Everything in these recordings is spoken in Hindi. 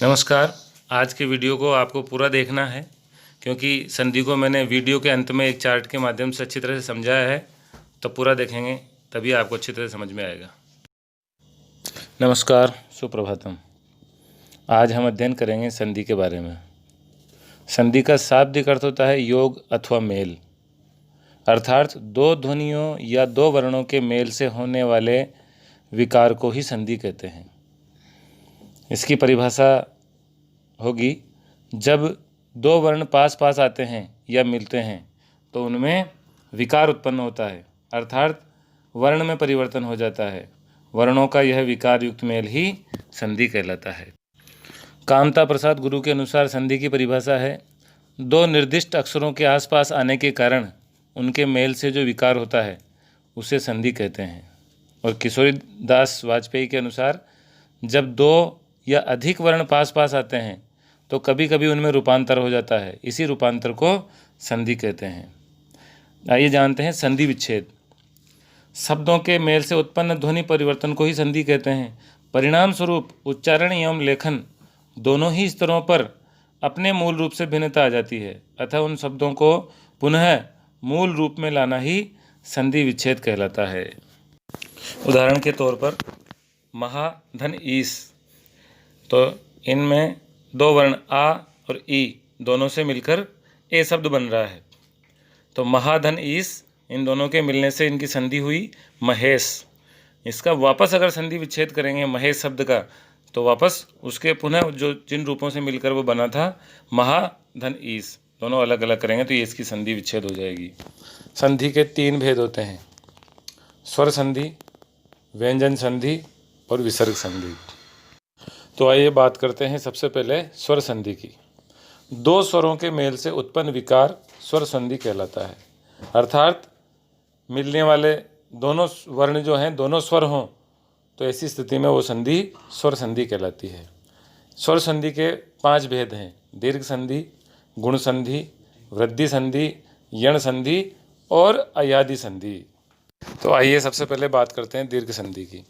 नमस्कार। आज के वीडियो को आपको पूरा देखना है क्योंकि संधि को मैंने वीडियो के अंत में एक चार्ट के माध्यम से अच्छी तरह से समझाया है, तो पूरा देखेंगे तभी आपको अच्छी तरह समझ में आएगा। नमस्कार, सुप्रभातम। आज हम अध्ययन करेंगे संधि के बारे में। संधि का शाब्दिक अर्थ होता है योग अथवा मेल, अर्थात दो ध्वनियों या दो वर्णों के मेल से होने वाले विकार को ही संधि कहते हैं। इसकी परिभाषा होगी, जब दो वर्ण पास पास आते हैं या मिलते हैं तो उनमें विकार उत्पन्न होता है, अर्थात वर्ण में परिवर्तन हो जाता है। वर्णों का यह विकार युक्त मेल ही संधि कहलाता है। कामता प्रसाद गुरु के अनुसार संधि की परिभाषा है, दो निर्दिष्ट अक्षरों के आसपास आने के कारण उनके मेल से जो विकार होता है उसे संधि कहते हैं। और किशोरी दास वाजपेयी के अनुसार जब दो या अधिक वर्ण पास पास आते हैं तो कभी कभी उनमें रूपांतर हो जाता है, इसी रूपांतर को संधि कहते हैं। आइए जानते हैं संधि विच्छेद। शब्दों के मेल से उत्पन्न ध्वनि परिवर्तन को ही संधि कहते हैं। परिणाम स्वरूप उच्चारण एवं लेखन दोनों ही स्तरों पर अपने मूल रूप से भिन्नता आ जाती है, अतः उन शब्दों को पुनः मूल रूप में लाना ही संधि विच्छेद कहलाता है। उदाहरण के तौर पर महा धन ईस, तो इनमें दो वर्ण आ और ई दोनों से मिलकर ए शब्द बन रहा है, तो महाधन ईस इन दोनों के मिलने से इनकी संधि हुई महेश। इसका वापस अगर संधि विच्छेद करेंगे महेश शब्द का, तो वापस उसके पुनः जो जिन रूपों से मिलकर वो बना था महाधन ईस, दोनों अलग अलग करेंगे तो ये इसकी संधि विच्छेद हो जाएगी। संधि के तीन भेद होते हैं, स्वर संधि, व्यंजन संधि और विसर्ग संधि। तो आइए बात करते हैं सबसे पहले स्वर संधि की। दो स्वरों के मेल से उत्पन्न विकार स्वर संधि कहलाता है, अर्थात मिलने वाले दोनों वर्ण जो हैं दोनों स्वर हों तो ऐसी स्थिति में वो संधि स्वर संधि कहलाती है। स्वर संधि के 5 भेद हैं, दीर्घ संधि, गुण संधि, वृद्धि संधि, यण संधि और अयादि संधि। तो आइए सबसे पहले बात करते हैं दीर्घ संधि की।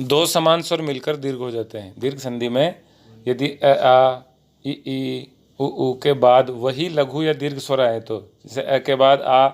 दो समान स्वर मिलकर दीर्घ हो जाते हैं। दीर्घ संधि में यदि अ आ ई उ के बाद वही लघु या दीर्घ स्वर आए, तो जैसे अ के बाद आ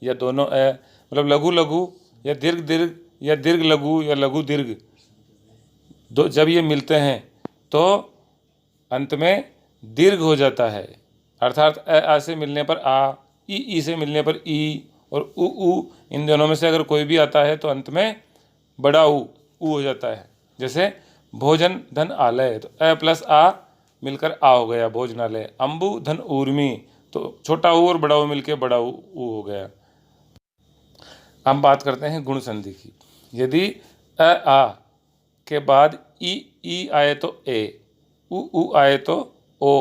या दोनों अ, मतलब लघु लघु या दीर्घ दीर्घ या दीर्घ लघु या लघु दीर्घ, दो जब ये मिलते हैं तो अंत में दीर्घ हो जाता है, अर्थात अ आ से मिलने पर आ, ई से मिलने पर ई और उ इन दोनों में से अगर कोई भी आता है तो अंत में बड़ा ऊ हो जाता है। जैसे भोजन धन आलय, तो अ प्लस आ मिलकर आ हो गया भोजनालय। अम्बु धन ऊर्मी, तो छोटा ऊ और बड़ा ऊ मिलकर बड़ा ऊ हो गया। हम बात करते हैं गुण संधि की। यदि अ आ के बाद ई आए तो ए, उ आए तो ओ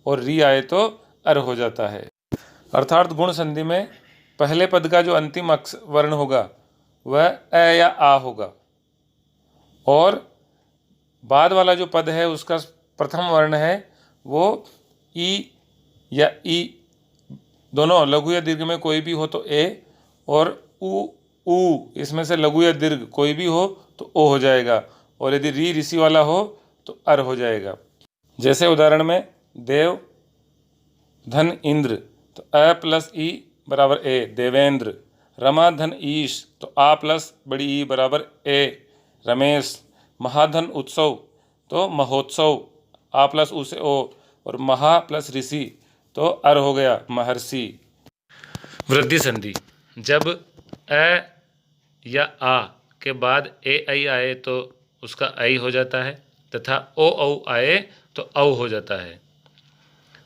और री आए तो अर हो जाता है। अर्थात गुण संधि में पहले पद का जो अंतिम वर्ण होगा वह अ या आ होगा और बाद वाला जो पद है उसका प्रथम वर्ण है वो ई या ई, दोनों लघु या दीर्घ में कोई भी हो तो ए, और उ इसमें से लघु या दीर्घ कोई भी हो तो ओ हो जाएगा, और यदि री ऋषि वाला हो तो अर हो जाएगा। जैसे उदाहरण में देव धन इंद्र, तो अ प्लस ई बराबर ए देवेंद्र। रमा धन ईश, तो आ प्लस बड़ी ई बराबर ए रमेश। महाधन उत्सव, तो महोत्सव, आ प्लस उ से ओ, और महा प्लस ऋषि तो अर हो गया महर्षि। वृद्धि संधि, जब अ या आ के बाद ए ऐ आए तो उसका ऐ हो जाता है तथा ओ औ आए तो औ हो जाता है।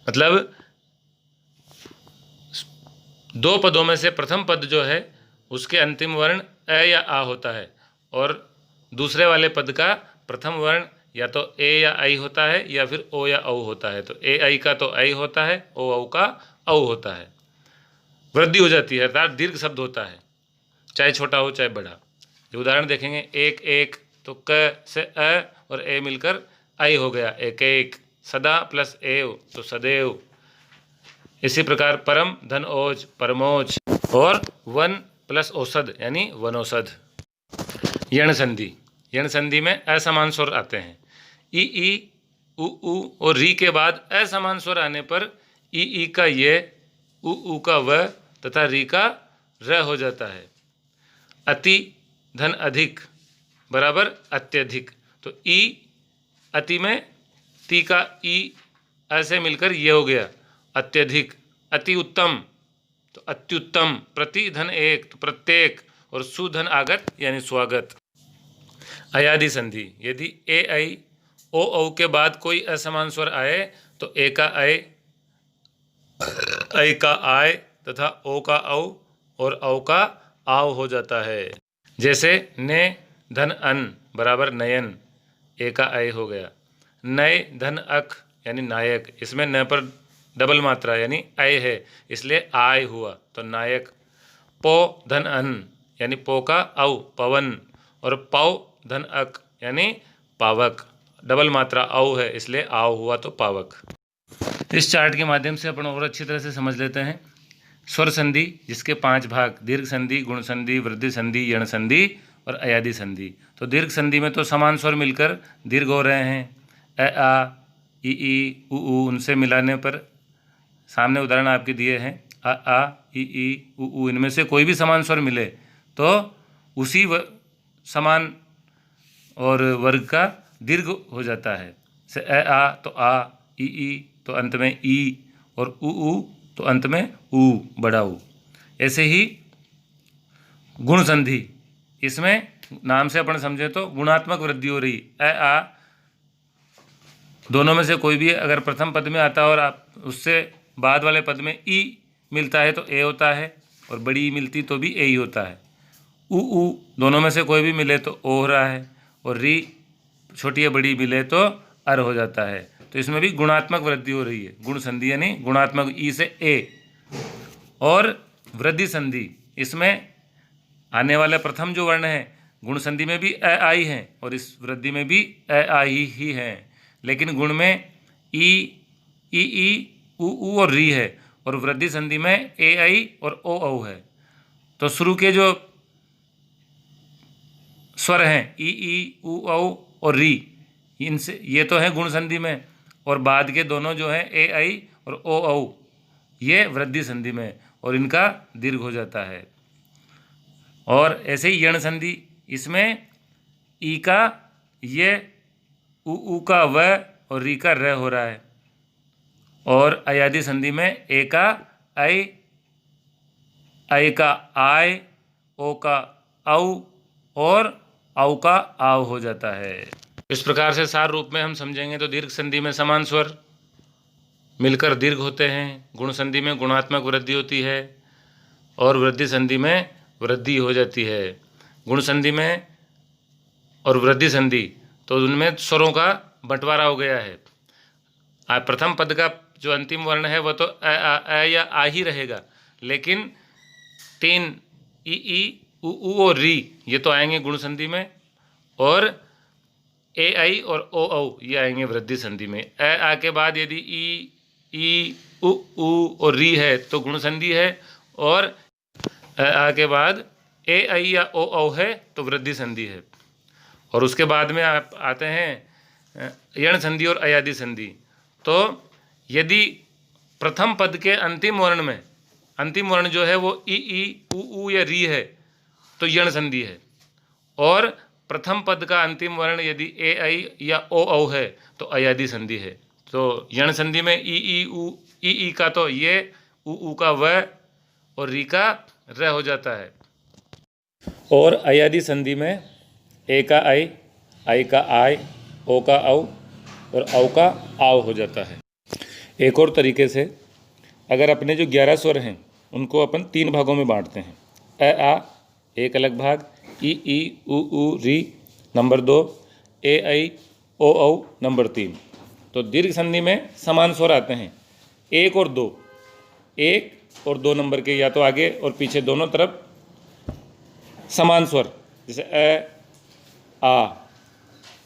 मतलब दो पदों में से प्रथम पद जो है उसके अंतिम वर्ण अ या आ होता है और दूसरे वाले पद का प्रथम वर्ण या तो ए या आई होता है या फिर ओ या औ होता है। तो ए आई का तो आई होता है, ओ औ का औ होता है। वृद्धि हो जाती है, अर्थात दीर्घ शब्द होता है, चाहे छोटा हो चाहे बड़ा। उदाहरण देखेंगे, एक एक, तो क से अ और ए मिलकर आई हो गया एक एक। सदा प्लस एव तो सदैव। इसी प्रकार परम धन ओज परमोज, और वन प्लस औषध यानी वनौषध। यण संधि, यण संधि में असमान स्वर आते हैं। ई उ और री के बाद असमान स्वर आने पर ई का ये, उ का व तथा री का र हो जाता है। अति धन अधिक बराबर अत्यधिक, तो ई अति में ती का ई ऐसे मिलकर ये हो गया अत्यधिक। अति उत्तम तो अत्युत्तम, प्रति धन एक तो प्रत्येक, और सुधन आगत यानी स्वागत। अयादि संधि, यदि ए आई ओ औ के बाद कोई असमान स्वर आए तो ए का ऐ का आय तथा ओ का औ और औ का आव हो जाता है। जैसे ने धन अन बराबर नयन, ए का ऐ हो गया। नय धन अक यानी नायक, इसमें न पर डबल मात्रा यानी ऐ है इसलिए आय हुआ तो नायक। पो धन अन यानी पो का औ पवन, और पौ धन अक यानी पावक, डबल मात्रा औ है इसलिए आव हुआ तो पावक। इस चार्ट के माध्यम से अपन और अच्छी तरह से समझ लेते हैं स्वर संधि, जिसके 5 भाग दीर्घ संधि, गुण संधि, वृद्धि संधि, यण संधि और अयादि संधि। तो दीर्घ संधि में तो समान स्वर मिलकर दीर्घ हो रहे हैं, अ आ ई उ उनसे मिलाने पर सामने उदाहरण आपके दिए हैं, आ ई उ इनमें से कोई भी समान स्वर मिले तो उसी समान और वर्ग का दीर्घ हो जाता है। से आ तो आ, ई तो अंत में ई, और उ तो अंत में उ बड़ा उ। ऐसे ही गुण संधि, इसमें नाम से अपन समझे तो गुणात्मक वृद्धि हो रही, आ दोनों में से कोई भी अगर प्रथम पद में आता है और आप उससे बाद वाले पद में ई मिलता है तो ए होता है, और बड़ी ई मिलती तो भी ए ही होता है। उ दोनों में से कोई भी मिले तो ओ हो रहा है, और री छोटी या बड़ी मिले तो अर हो जाता है। तो इसमें भी गुणात्मक वृद्धि हो रही है, गुण संधि यानी गुणात्मक ई से ए। और वृद्धि संधि, इसमें आने वाला प्रथम जो वर्ण है गुण संधि में भी अ आई है और इस वृद्धि में भी अ आई ही है, लेकिन गुण में ई उ और री है, और वृद्धि संधि में ए आई और ओ औ है। तो शुरू के जो स्वर हैं ई उ औ और री, इनसे ये तो है गुण संधि में, और बाद के दोनों जो हैं ए आई और ओ औ ये वृद्धि संधि में, और इनका दीर्घ हो जाता है। और ऐसे ही यण संधि, इसमें ई का ये, उ का व और री का र हो रहा है। और अयादि संधि में ए का ऐ का आय, ओ का औ और औ का आव हो जाता है। इस प्रकार से सार रूप में हम समझेंगे तो दीर्घ संधि में समान स्वर मिलकर दीर्घ होते हैं, गुण संधि में गुणात्मक वृद्धि होती है, और वृद्धि संधि में वृद्धि हो जाती है। गुण संधि में और वृद्धि संधि तो उनमें स्वरों का बंटवारा हो गया है। प्रथम पद का जो अंतिम वर्ण है वह तो अ या आ ही रहेगा, लेकिन 3 ई उ और री ये तो आएंगे गुण संधि में, और ए आई और ओ औ ये आएंगे वृद्धि संधि में। आ के बाद यदि ई उ और री है तो गुण संधि है, और आ के बाद ए आई या ओ औ है तो वृद्धि संधि है। और उसके बाद में आप आते हैं यण संधि और अयादि संधि। तो यदि प्रथम पद के अंतिम वर्ण में अंतिम वर्ण जो है वो ई उ या री है तो यण संधि है, और प्रथम पद का अंतिम वर्ण यदि ए आई या ओ औ है तो अयादि संधि है। तो यण संधि में ई का तो ये, उ का व और री का र हो जाता है। और अयादि संधि में ए का आई का आय, ओ का औ और औ का आव हो जाता है। एक और तरीके से अगर अपने जो 11 स्वर हैं उनको अपन 3 भागों में बांटते हैं। आ एक अलग भाग, ई उ री नंबर 2, ए आई ओ औ नंबर 3। तो दीर्घ संधि में समान स्वर आते हैं 1 और 2, 1 और 2 नंबर के, या तो आगे और पीछे दोनों तरफ समान स्वर, जैसे आ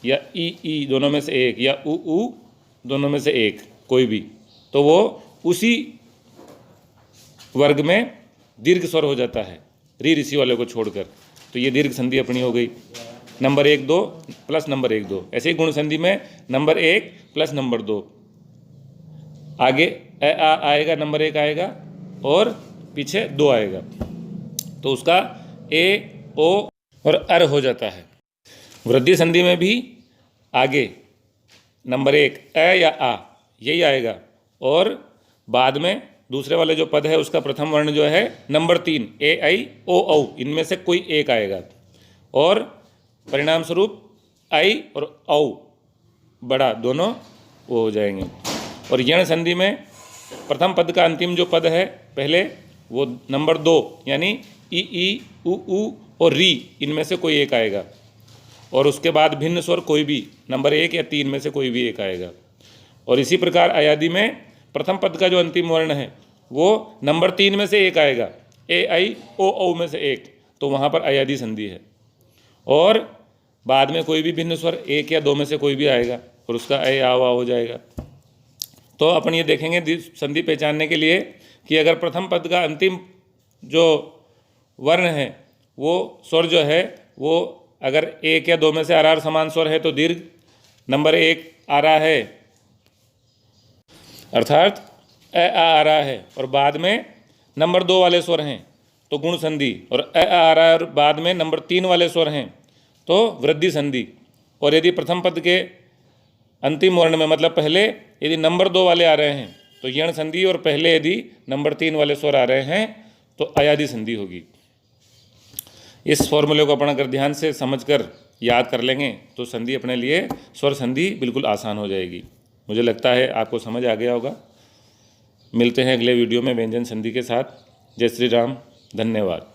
या ई दोनों में से एक, या उ दोनों में से एक कोई भी, तो वो उसी वर्ग में दीर्घ स्वर हो जाता है री ऋषि वाले को छोड़कर। तो ये दीर्घ संधि अपनी हो गई। Number 1 2 plus number 1 2। ऐसे ही गुण संधि में नंबर 1 प्लस नंबर 2, आगे आएगा नंबर 1 आएगा और पीछे 2 आएगा, तो उसका ए ओ और अर हो जाता है। वृद्धि संधि में भी आगे नंबर 1 अ या आ यही आएगा, और बाद में दूसरे वाले जो पद है उसका प्रथम वर्ण जो है नंबर 3 ए आई ओ औ, इनमें से कोई एक आएगा, और परिणाम स्वरूप आई और औ बड़ा दोनों वो हो जाएंगे। और यण संधि में प्रथम पद का अंतिम जो पद है पहले वो नंबर 2 यानी ई उ और री, इनमें से कोई एक आएगा, और उसके बाद भिन्न स्वर कोई भी नंबर 1 या 3 में से कोई भी एक आएगा। और इसी प्रकार अयादि में प्रथम पद का जो अंतिम वर्ण है वो नंबर 3 में से एक आएगा, ए आई ओ औ में से एक, तो वहाँ पर अयादि संधि है। और बाद में कोई भी भिन्न स्वर 1 या 2 में से कोई भी आएगा और उसका ए आ वा हो जाएगा। तो अपन ये देखेंगे संधि पहचानने के लिए कि अगर प्रथम पद का अंतिम जो वर्ण है वो स्वर जो है वो अगर 1 या 2 में से आर समान स्वर है तो दीर्घ, नंबर 1 आ रहा है अर्थात आ रहा है, और बाद में नंबर 2 वाले स्वर हैं तो गुण संधि, और आ रहा है और बाद में नंबर 3 वाले स्वर हैं तो वृद्धि संधि। और यदि प्रथम पद के अंतिम वर्ण में मतलब पहले यदि नंबर 2 वाले आ रहे हैं तो यण संधि, और पहले यदि नंबर 3 वाले स्वर आ रहे हैं तो अयादि संधि होगी। इस फॉर्मूले को अपन अगर ध्यान से समझकर याद कर लेंगे तो संधि अपने लिए स्वर संधि बिल्कुल आसान हो जाएगी। मुझे लगता है आपको समझ आ गया होगा। मिलते हैं अगले वीडियो में व्यंजन संधि के साथ। जय श्री राम, धन्यवाद।